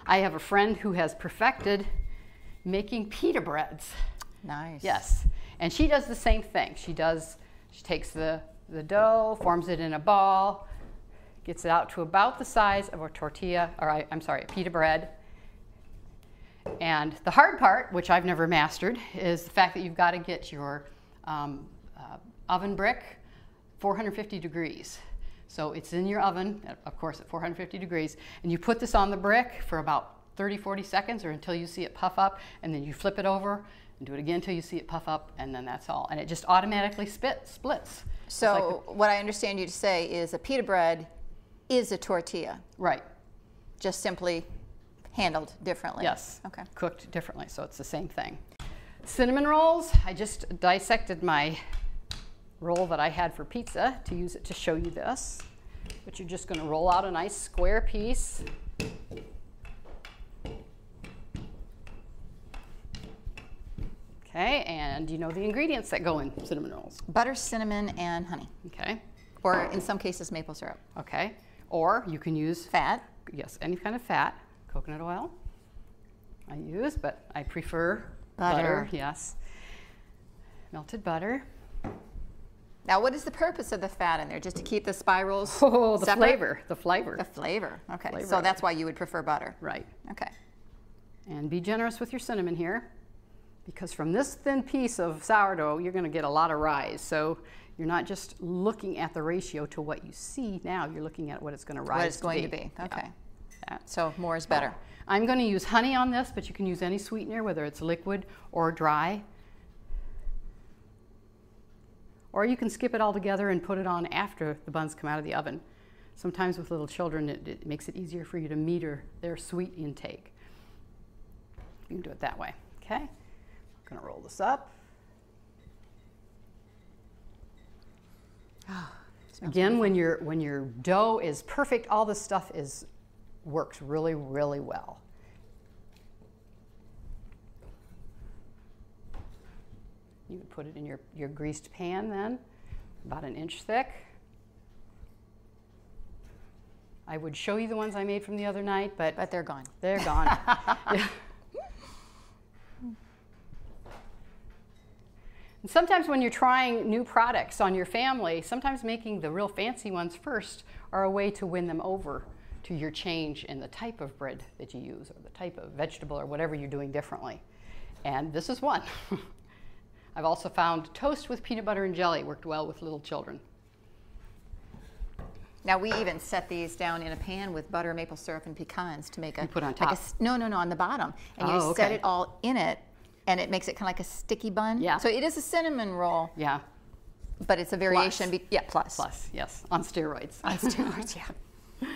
I have a friend who has perfected making pita breads. Nice. Yes, and she does the same thing. She takes the dough, forms it in a ball, gets it out to about the size of a tortilla, or I'm sorry, a pita bread. And the hard part, which I've never mastered, is the fact that you've got to get your oven brick 450 degrees. So it's in your oven, of course, at 450 degrees, and you put this on the brick for about 30-40 seconds or until you see it puff up, and then you flip it over and do it again until you see it puff up, and then that's all. And it just automatically splits. So what I understand you to say is a pita bread is a tortilla. Right. Just simply handled differently. Yes. Okay. Cooked Differently, so it's the same thing. Cinnamon rolls, I just dissected my roll that I had for pizza to use it to show you this. But you're just going to roll out a nice square piece. Okay, and you know the ingredients that go in cinnamon rolls. Butter, cinnamon, and honey. Okay. Or in some cases, maple syrup. Okay. Or you can use fat. Yes, any kind of fat. Coconut oil I use, but I prefer butter. Yes. Melted butter. Now, what is the purpose of the fat in there? Just to keep the spirals Oh, the separate? flavor. The flavor. The flavor. Okay. Flavor So that's why you would prefer butter. Right. Okay. And be generous with your cinnamon here, because from this thin piece of sourdough, you're going to get a lot of rise. So you're not just looking at the ratio to what you see now. You're looking at what it's going to rise to be. What it's going to be. Okay. Yeah. So more is better. I'm going to use honey on this, but you can use any sweetener, whether it's liquid or dry. Or you can skip it all together and put it on after the buns come out of the oven. Sometimes with little children, it makes it easier for you to meter their sweet intake. You can do it that way. Okay, I'm going to roll this up. Again, when your dough is perfect, all this stuff works really, really well. You would put it in your greased pan then, about 1 inch thick. I would show you the ones I made from the other night, but they're gone. They're gone. Yeah. And sometimes when you're trying new products on your family, sometimes making the real fancy ones first are a way to win them over to your change in the type of bread that you use or the type of vegetable or whatever you're doing differently. And this is one. I've also found toast with peanut butter and jelly worked well with little children. Now we even set these down in a pan with butter, maple syrup, and pecans to make a. You put on top. Like no, on the bottom, and you set it all in it, and it makes it kind of like a sticky bun. Yeah. So it is a cinnamon roll. Yeah. But it's a variation. Plus. Yeah, plus. Plus, yes, on steroids. On steroids, yeah.